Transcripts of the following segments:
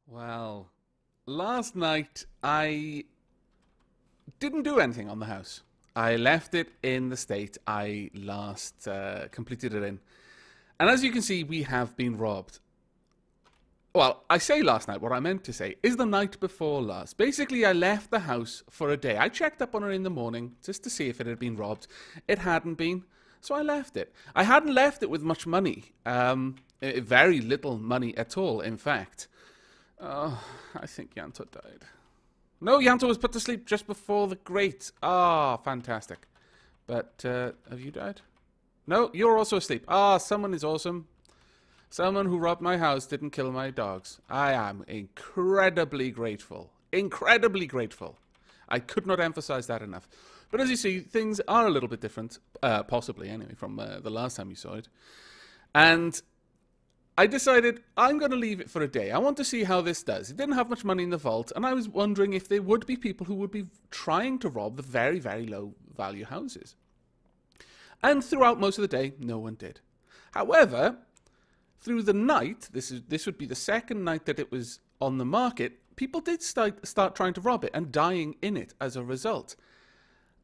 Well, last night I didn't do anything on the house. I left it in the state I last completed it in. And as you can see, we have been robbed. Well, I say last night, what I meant to say is the night before last. Basically, I left the house for a day. I checked up on it in the morning just to see if it had been robbed. It hadn't been, so I left it. I hadn't left it with much money. Very little money at all, in fact. Oh, I think Yanto died. No, Yanto was put to sleep just before the grate. Ah, fantastic. But, have you died? No, you're also asleep. Ah, someone is awesome. Someone who robbed my house didn't kill my dogs. I am incredibly grateful. Incredibly grateful. I could not emphasize that enough. But as you see, things are a little bit different. Possibly, anyway, from the last time you saw it. And I decided I'm going to leave it for a day. I want to see how this does. It didn't have much money in the vault, and I was wondering if there would be people who would be trying to rob the very, very low value houses. And throughout most of the day, no one did. However, through the night, this would be the second night that it was on the market, people did start trying to rob it and dying in it as a result.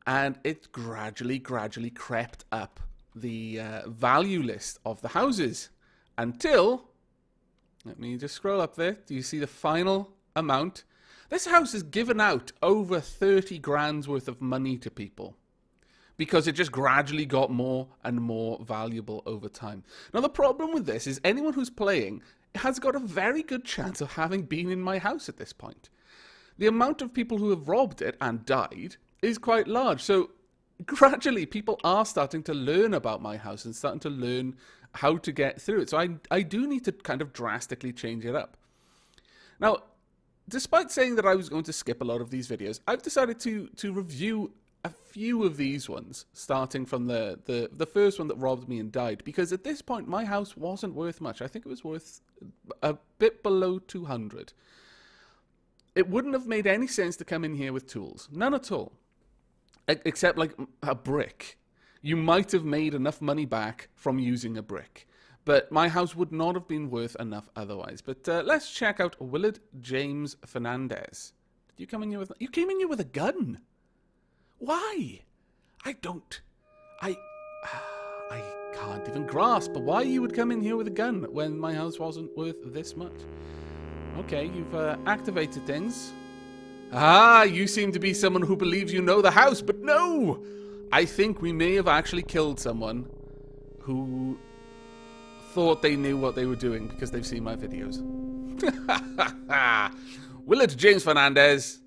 And it gradually crept up the value list of the houses. Until, let me just scroll up there. Do you see the final amount? This house has given out over 30 grand's worth of money to people because it just gradually got more and more valuable over time. Now, the problem with this is anyone who's playing has got a very good chance of having been in my house at this point. The amount of people who have robbed it and died is quite large. So gradually, people are starting to learn about my house and starting to learn how to get through it. So I do need to kind of drastically change it up. Now, despite saying that I was going to skip a lot of these videos, I've decided to review a few of these ones, starting from the first one that robbed me and died, because at this point, my house wasn't worth much. I think it was worth a bit below 200. It wouldn't have made any sense to come in here with tools. None at all. Except like a brick. You might have made enough money back from using a brick. But my house would not have been worth enough otherwise. But let's check out Willard James Fernandez. Did you come in here with... You came in here with a gun. Why? I can't even grasp why you would come in here with a gun when my house wasn't worth this much. Okay, you've activated things. Ah, you seem to be someone who believes you know the house, but no! I think we may have actually killed someone who thought they knew what they were doing because they've seen my videos. Willard James Fernandez,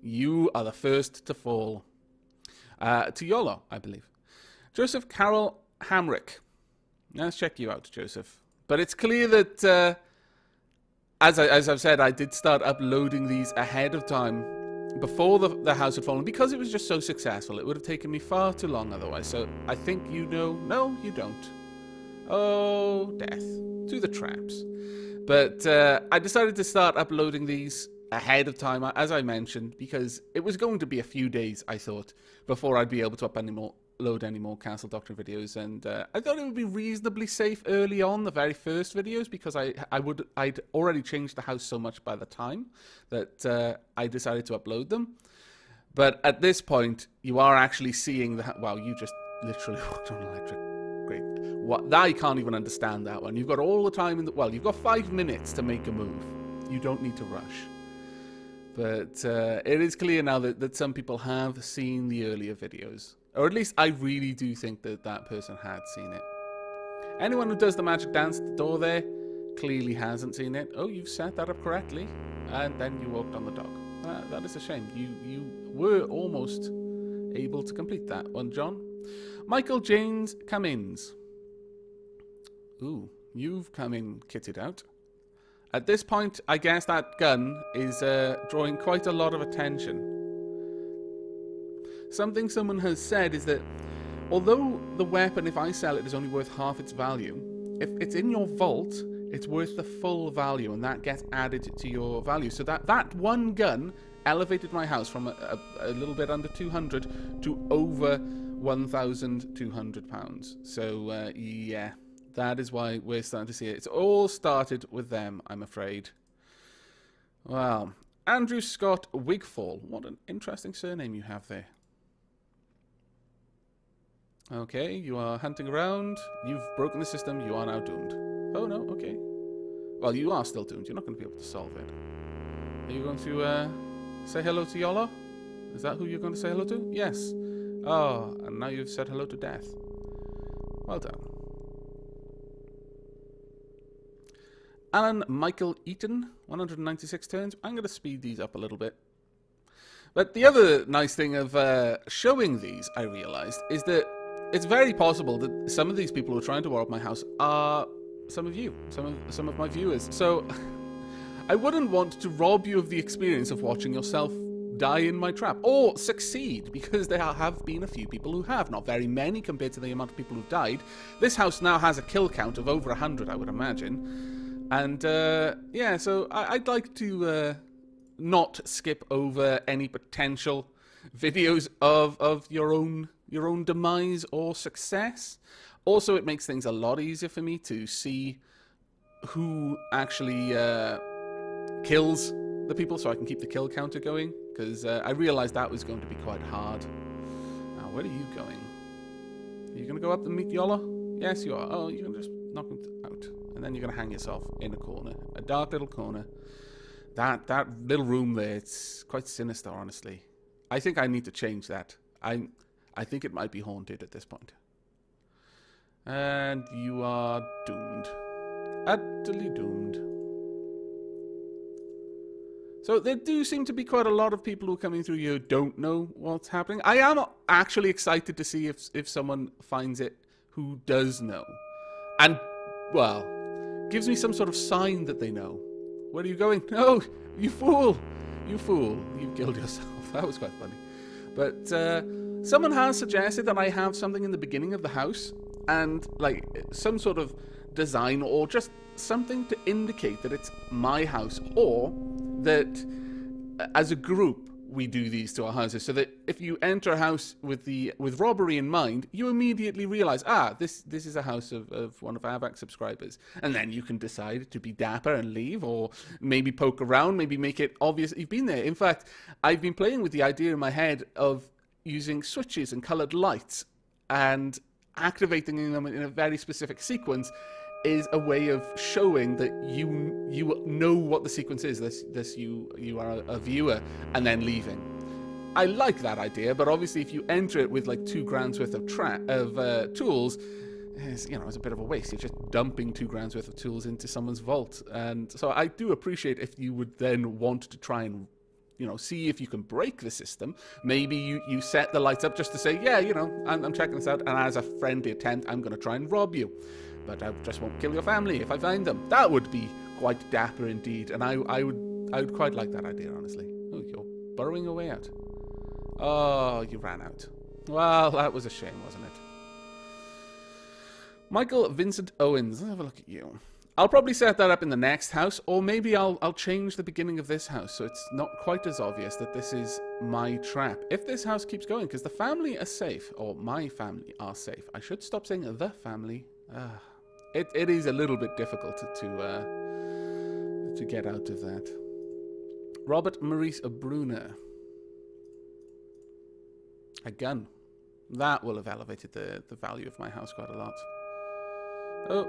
you are the first to fall. To YOLO, I believe. Joseph Carroll Hamrick. Let's check you out, Joseph. But it's clear that... As I've said, I did start uploading these ahead of time before the house had fallen because it was just so successful. It would have taken me far too long otherwise. So I think you know. No, you don't. Oh, death. To the traps. But I decided to start uploading these ahead of time, as I mentioned, because it was going to be a few days, I thought, before I'd be able to upload any more Castle Doctrine videos, and I thought it would be reasonably safe early on, the very first videos, because I'd already changed the house so much by the time that I decided to upload them. But at this point, you are actually seeing the... Wow, you just literally walked on electric. Great. What? I can't even understand that one. You've got all the time in the... Well, you've got 5 minutes to make a move. You don't need to rush. But it is clear now that some people have seen the earlier videos. Or at least I really do think that that person had seen it. Anyone who does the magic dance at the door there clearly hasn't seen it. Oh, you've set that up correctly. And then you walked on the dog. That is a shame. You were almost able to complete that one, John. Michael James Cummins. Ooh, you've come in kitted out. At this point, I guess that gun is drawing quite a lot of attention. Something someone has said is that although the weapon, if I sell it, is only worth half its value, if it's in your vault, it's worth the full value, and that gets added to your value. So that one gun elevated my house from a little bit under 200 to over £1,200. So, yeah. That is why we're starting to see it. It's all started with them, I'm afraid. Well, Andrew Scott Wigfall. What an interesting surname you have there. Okay, you are hunting around. You've broken the system. You are now doomed. Oh, no, okay. Well, you are still doomed. You're not going to be able to solve it. Are you going to say hello to Yola? Is that who you're going to say hello to? Yes. Oh, and now you've said hello to death. Well done. Alan Michael Eaton, 196 turns. I'm going to speed these up a little bit. But the other nice thing of showing these, I realized, is that it's very possible that some of these people who are trying to rob my house are some of you, some of my viewers. So I wouldn't want to rob you of the experience of watching yourself die in my trap, or succeed, because there have been a few people who have. Not very many compared to the amount of people who've died. This house now has a kill count of over 100, I would imagine. And yeah, so I'd like to not skip over any potential videos of your own demise or success. Also, it makes things a lot easier for me to see who actually kills the people, so I can keep the kill counter going, because I realized that was going to be quite hard. Now, where are you going? Are you going to go up and meet Yola? Yes, you are. Oh, you can just knock him out. And then you're going to hang yourself in a corner. A dark little corner. That little room there, it's quite sinister, honestly. I think I need to change that. I think it might be haunted at this point. And you are doomed. Utterly doomed. So there do seem to be quite a lot of people who are coming through here who don't know what's happening. I am actually excited to see if someone finds it who does know. And, well, gives me some sort of sign that they know. Where are you going? No, you fool! You fool. You've killed yourself. That was quite funny. But someone has suggested that I have something in the beginning of the house, and like some sort of design or just something to indicate that it's my house, or that as a group we do these to our houses, so that if you enter a house with robbery in mind, you immediately realize, this is a house of one of Aavak subscribers, and then you can decide to be dapper and leave, or maybe poke around, maybe make it obvious you've been there. In fact, I've been playing with the idea in my head of using switches and colored lights and activating them in a very specific sequence is a way of showing that you know what the sequence is. This you are a viewer, and then leaving. I like that idea, but obviously if you enter it with like 2 grand's worth of tools, it's a bit of a waste. You're just dumping 2 grand's worth of tools into someone's vault. And so I do appreciate if you would then want to try and see if you can break the system. Maybe you set the lights up just to say, yeah, I'm checking this out, and as a friendly attempt, I'm going to try and rob you. But I just won't kill your family if I find them. That would be quite dapper indeed, and I would quite like that idea, honestly. Oh, you're burrowing away out. Oh, you ran out. Well, that was a shame, wasn't it? Michael Vincent Owens. Let's have a look at you. I'll probably set that up in the next house, or maybe I'll change the beginning of this house so it's not quite as obvious that this is my trap. If this house keeps going, because the family are safe, or my family are safe. I should stop saying the family. It is a little bit difficult to get out of that. Robert Maurice Brunner. A gun. That will have elevated the value of my house quite a lot. Oh,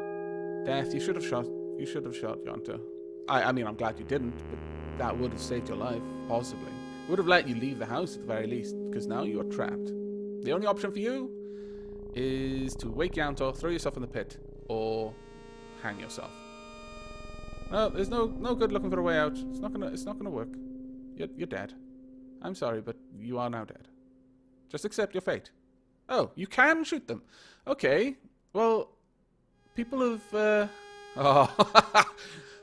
death. You should have shot Yonto. I mean, I'm glad you didn't, but that would have saved your life, possibly. It would have let you leave the house at the very least, because now you are trapped. The only option for you is to wake Yonto, throw yourself in the pit, or hang yourself. No, there's no good looking for a way out. It's not gonna work. You're dead. I'm sorry, but you are now dead. Just accept your fate. Oh, you can shoot them. Okay. Well, people have oh,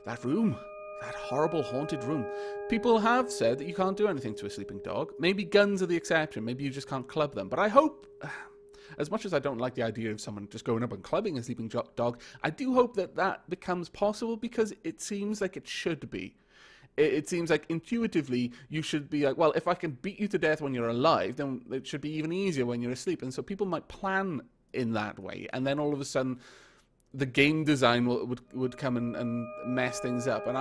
that room. That horrible haunted room. People have said that you can't do anything to a sleeping dog. Maybe guns are the exception. Maybe you just can't club them. But I hope, as much as I don't like the idea of someone just going up and clubbing a sleeping dog, I do hope that becomes possible, because it seems like it should be. It seems like intuitively you should be like, well, if I can beat you to death when you're alive, then it should be even easier when you're asleep. And so people might plan in that way. And then all of a sudden, the game design would come and mess things up. And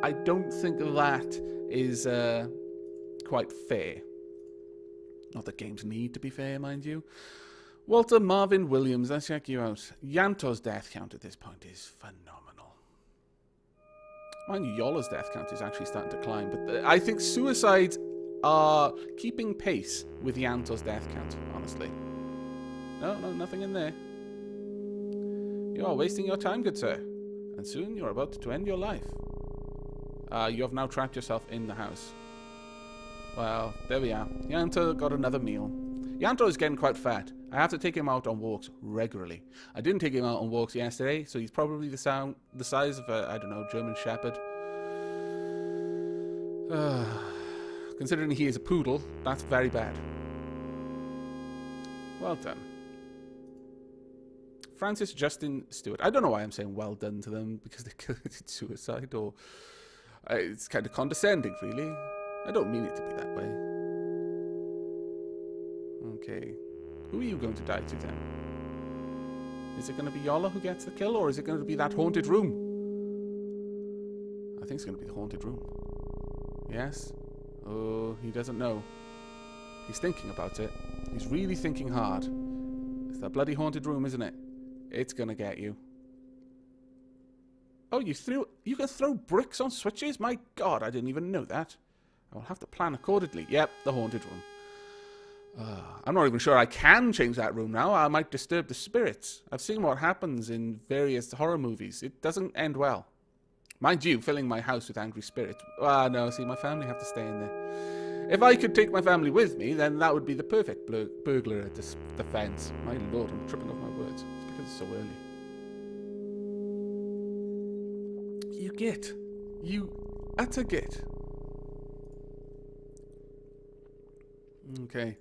I don't think that is quite fair. Not that games need to be fair, mind you. Walter Marvin Williams, let's check you out. Yanto's death count at this point is phenomenal. Mind you, Yola's death count is actually starting to climb, but I think suicides are keeping pace with Yanto's death count, honestly. No, nothing in there. You are wasting your time, good sir. And soon you're about to end your life. You have now trapped yourself in the house. Well, there we are. Yanto got another meal. Yanto is getting quite fat. I have to take him out on walks regularly. I didn't take him out on walks yesterday, so he's probably the size of a, I don't know, German Shepherd. Considering he is a poodle, that's very bad. Well done. Francis Justin Stewart. I don't know why I'm saying well done to them, because they committed suicide, or it's kind of condescending, really. I don't mean it to be that way. Okay. Who are you going to die to then? Is it going to be Yola who gets the kill, or is it going to be that haunted room? I think it's going to be the haunted room. Yes? Oh, he doesn't know. He's thinking about it. He's really thinking hard. It's that bloody haunted room, isn't it? It's going to get you. Oh, you can throw bricks on switches? My God, I didn't even know that. I will have to plan accordingly. Yep, the haunted room. I'm not even sure I can change that room now. I might disturb the spirits. I've seen what happens in various horror movies. It doesn't end well. Mind you, filling my house with angry spirits. No, see, my family have to stay in there. If I could take my family with me, then that would be the perfect burglar defense. My lord, I'm tripping off my words. It's because it's so early. You git. You utter git. Okay.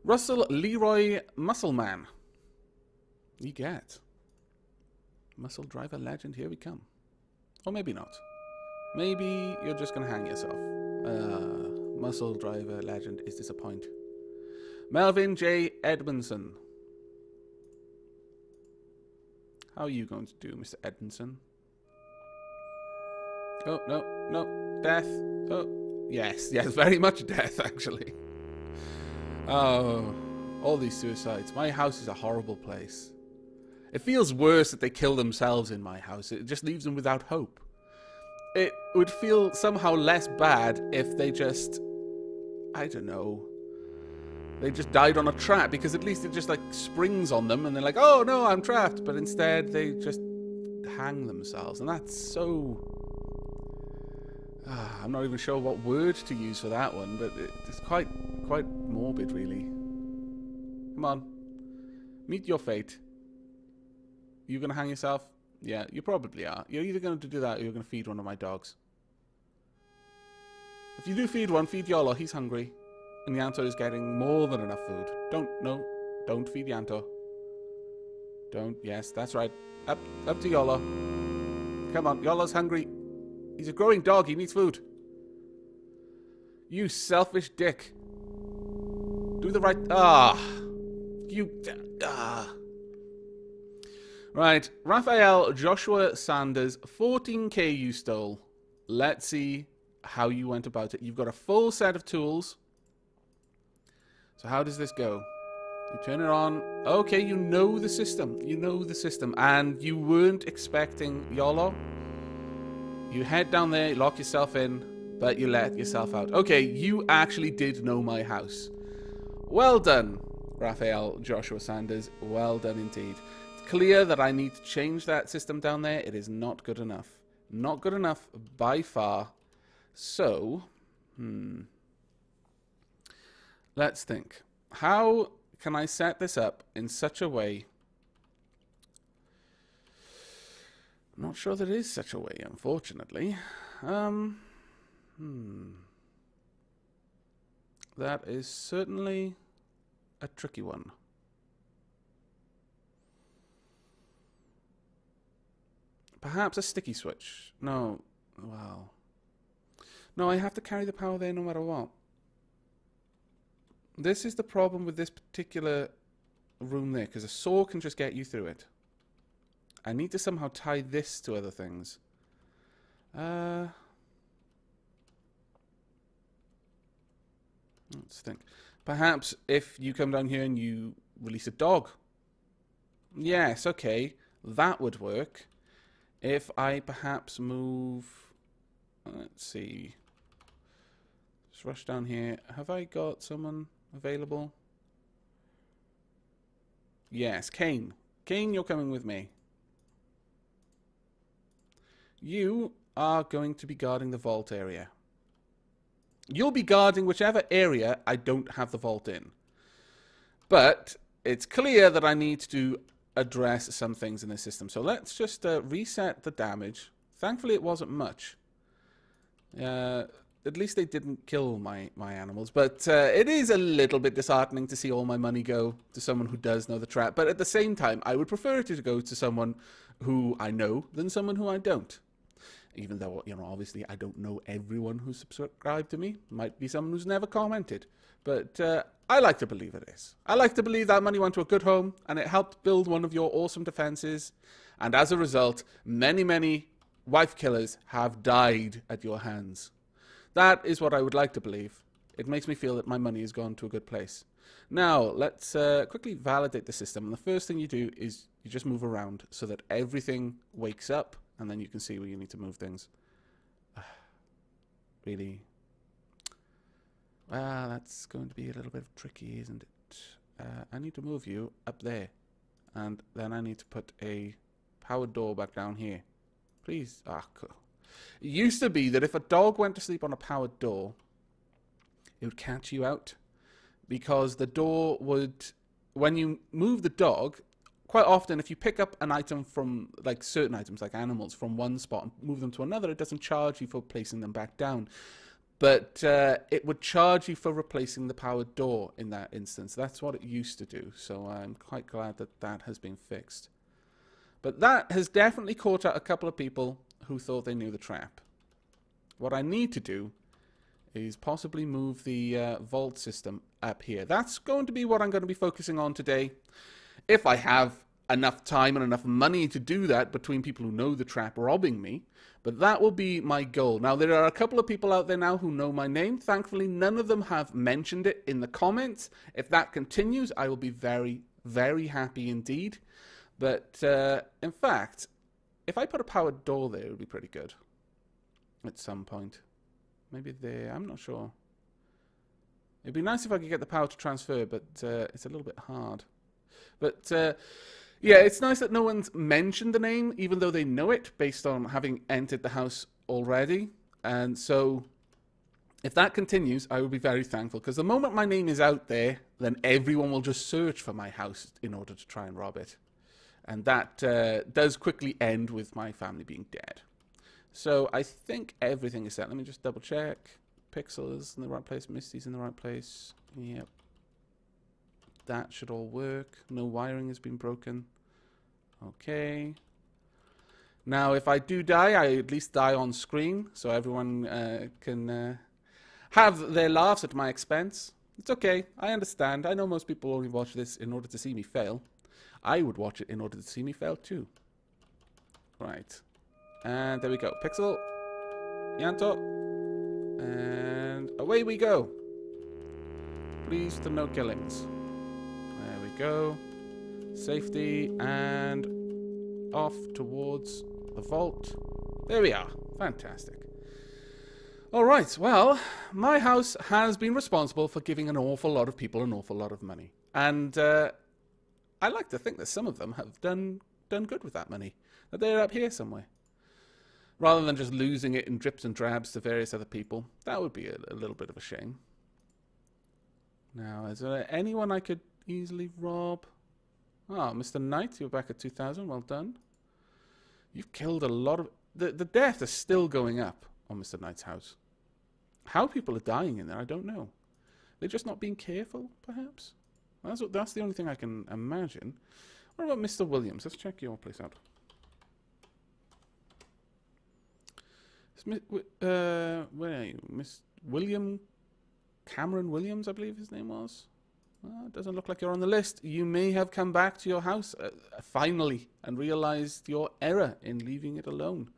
Russell Leroy Muscleman. You get. Muscle driver legend, here we come. Or maybe not. Maybe you're just going to hang yourself. Muscle driver legend is disappointing. Melvin J. Edmondson. How are you going to do, Mr. Edmondson? Oh, no. Death. Oh, yes, very much death, actually. Oh, all these suicides. My house is a horrible place. It feels worse that they kill themselves in my house. It just leaves them without hope. It would feel somehow less bad if they just, I don't know, they just died on a trap, because at least it just like springs on them and they're like, oh no, I'm trapped. But instead they just hang themselves, and that's so... I'm not even sure what word to use for that one, but it's quite morbid, really. Come on. Meet your fate. You gonna hang yourself? Yeah, you probably are. You're either going to do that or you're going to feed one of my dogs. If you do feed one, feed Yolo. He's hungry. And Yanto is getting more than enough food. Don't feed Yanto. Don't. Yes, that's right. Up to Yolo. Come on, Yolo's hungry. He's a growing dog. He needs food. You selfish dick. Do the right... Right. Raphael Joshua Sanders. 14k you stole. Let's see how you went about it. You've got a full set of tools. So how does this go? You turn it on. Okay, you know the system. You know the system. And you weren't expecting YOLO. You head down there, lock yourself in, but you let yourself out. Okay, you actually did know my house. Well done, Raphael Joshua Sanders. Well done indeed. It's clear that I need to change that system down there. It is not good enough. Not good enough by far. So, let's think. How can I set this up in such a way? I'm not sure there is such a way, unfortunately. That is certainly a tricky one. Perhaps a sticky switch. No. Wow. No, I have to carry the power there no matter what. This is the problem with this particular room there, because a saw can just get you through it. I need to somehow tie this to other things. Let's think. Perhaps if you come down here and you release a dog. Yes, okay. That would work. If I perhaps move... Let's see. Just rush down here. Have I got someone available? Yes, Kane. Kane, you're coming with me. You are going to be guarding the vault area. You'll be guarding whichever area I don't have the vault in. But it's clear that I need to address some things in the system. So let's just reset the damage. Thankfully, it wasn't much. At least they didn't kill my animals. But it is a little bit disheartening to see all my money go to someone who does know the trap. But at the same time, I would prefer it to go to someone who I know than someone who I don't. Even though, you know, obviously I don't know everyone who's subscribed to me. Might be someone who's never commented. But I like to believe it is. I like to believe that money went to a good home and it helped build one of your awesome defenses. And as a result, many, many wife killers have died at your hands. That is what I would like to believe. It makes me feel that my money has gone to a good place. Now, let's quickly validate the system. And the first thing you do is you just move around so that everything wakes up. And then you can see where you need to move things. Really? Well, that's going to be a little bit tricky, isn't it? I need to move you up there. And then I need to put a powered door back down here. Please. Ah, cool. It used to be that if a dog went to sleep on a powered door, it would catch you out. Because the door would... When you move the dog... Quite often, if you pick up an item from, like certain items, like animals, from one spot and move them to another, it doesn't charge you for placing them back down. But it would charge you for replacing the powered door in that instance. That's what it used to do. So I'm quite glad that that has been fixed. But that has definitely caught out a couple of people who thought they knew the trap. What I need to do is possibly move the vault system up here. That's going to be what I'm going to be focusing on today. If I have enough time and enough money to do that between people who know the trap robbing me. But that will be my goal. Now, there are a couple of people out there now who know my name. Thankfully, none of them have mentioned it in the comments. If that continues, I will be very, very happy indeed. But, in fact, if I put a powered door there, it would be pretty good. At some point. Maybe there, I'm not sure. It'd be nice if I could get the power to transfer, but it's a little bit hard. But, yeah, it's nice that no one's mentioned the name, even though they know it, based on having entered the house already. And so, if that continues, I will be very thankful. Because the moment my name is out there, then everyone will just search for my house in order to try and rob it. And that does quickly end with my family being dead. So, I think everything is set. Let me just double check. Pixel is in the right place. Misty's in the right place. Yep. That should all work. No wiring has been broken. Okay. Now, if I do die, I at least die on screen, so everyone can have their laughs at my expense. It's okay. I understand. I know most people only watch this in order to see me fail. I would watch it in order to see me fail too. Right. And there we go. Pixel. Yanto. And away we go. Please to no killings. There we go. Safety and off towards the vault. There we are. Fantastic. Alright, well, my house has been responsible for giving an awful lot of people an awful lot of money. And I like to think that some of them have done good with that money. That they're up here somewhere. Rather than just losing it in drips and drabs to various other people. That would be a little bit of a shame. Now, is there anyone I could easily rob? Ah, Mr. Knight, you're back at 2,000. Well done. You've killed a lot of... The death is still going up on Mr. Knight's house. How people are dying in there, I don't know. They're just not being careful, perhaps? That's the only thing I can imagine. What about Mr. Williams? Let's check your place out. Where are you? Miss William Cameron Williams, I believe his name was. Well, it doesn't look like you're on the list. You may have come back to your house finally and realized your error in leaving it alone.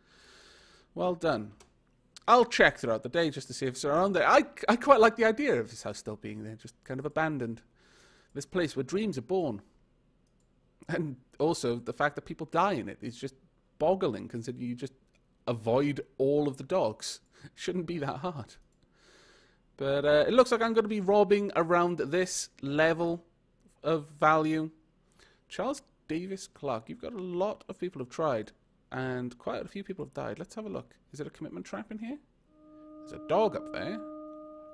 Well done. I'll check throughout the day just to see if it's around there. I quite like the idea of this house still being there, just kind of abandoned. This place where dreams are born. And also the fact that people die in it is just boggling, considering you just avoid all of the dogs. It shouldn't be that hard. But it looks like I'm going to be robbing around this level of value. Charles Davis Clark, you've got a lot of people have tried, and quite a few people have died. Let's have a look. Is it a commitment trap in here? There's a dog up there.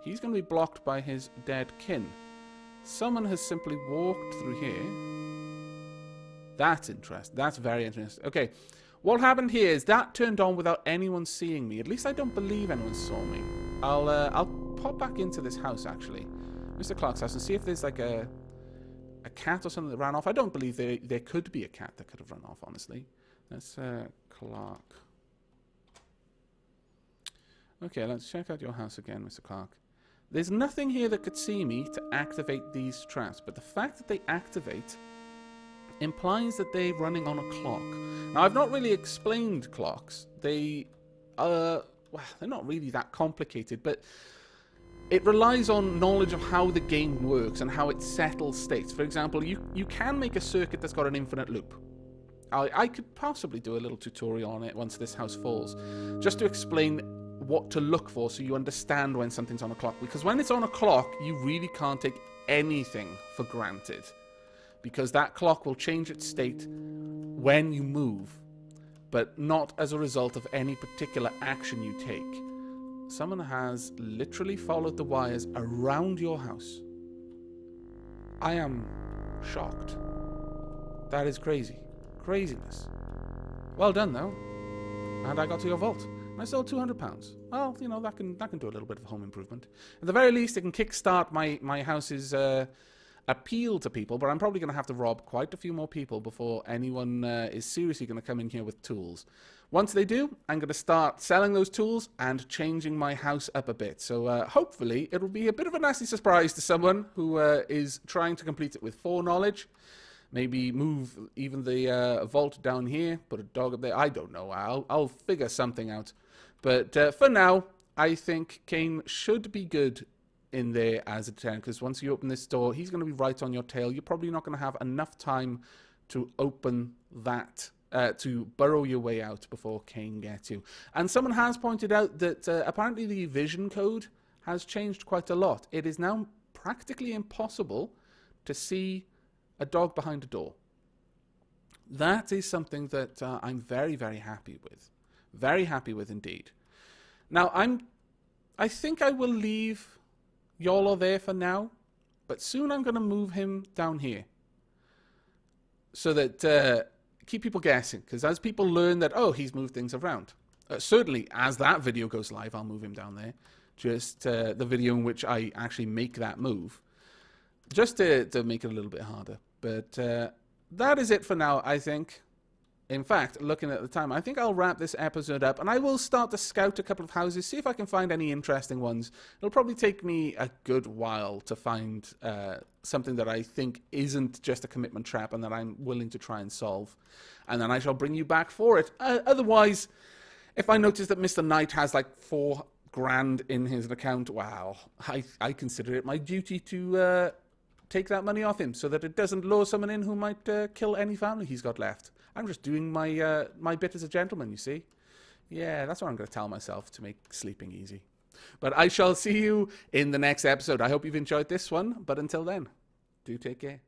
He's going to be blocked by his dead kin. Someone has simply walked through here. That's interesting. That's very interesting. Okay, what happened here is that turned on without anyone seeing me. At least I don't believe anyone saw me. I'll pop back into this house, actually. Mr. Clark's house, and see if there's like a cat or something that ran off. I don't believe there could be a cat that could have run off, honestly. That's Clark. Okay, let's check out your house again, Mr. Clark. There's nothing here that could see me to activate these traps, but the fact that they activate implies that they're running on a clock. Now, I've not really explained clocks. Well, they're not really that complicated, but it relies on knowledge of how the game works and how it settles states. For example, you can make a circuit that's got an infinite loop. I could possibly do a little tutorial on it once this house falls, just to explain what to look for so you understand when something's on a clock. Because when it's on a clock, you really can't take anything for granted, because that clock will change its state when you move, but not as a result of any particular action you take. Someone has literally followed the wires around your house. I am shocked. That is crazy. Craziness. Well done, though. And I got to your vault. And I sold £200. Well, you know, that can do a little bit of home improvement. At the very least, it can kickstart my house's appeal to people, but I'm probably going to have to rob quite a few more people before anyone is seriously going to come in here with tools. Once they do, I'm going to start selling those tools and changing my house up a bit. So hopefully it will be a bit of a nasty surprise to someone who is trying to complete it with foreknowledge. Maybe move even the vault down here, put a dog up there. I don't know. I'll figure something out. But for now, I think Kane should be good in there as a tenant, because once you open this door, he's going to be right on your tail. You're probably not going to have enough time to open that, to burrow your way out before Kane gets you. And someone has pointed out that apparently the vision code has changed quite a lot. It is now practically impossible to see a dog behind a door. That is something that I'm very, very happy with. Very happy with indeed. Now, I think I will leave Yolo there for now, but soon I'm going to move him down here, so that keep people guessing, because as people learn that, oh, he's moved things around, certainly as that video goes live, I'll move him down there, just the video in which I actually make that move, just to make it a little bit harder. But that is it for now, I think. In fact, looking at the time, I think I'll wrap this episode up, and I will start to scout a couple of houses, see if I can find any interesting ones. It'll probably take me a good while to find something that I think isn't just a commitment trap and that I'm willing to try and solve. And then I shall bring you back for it. Otherwise, if I notice that Mr. Knight has like £4,000 in his account, wow, I consider it my duty to take that money off him so that it doesn't lure someone in who might kill any family he's got left. I'm just doing my my bit as a gentleman, you see. Yeah, that's what I'm going to tell myself to make sleeping easy. But I shall see you in the next episode. I hope you've enjoyed this one. But until then, do take care.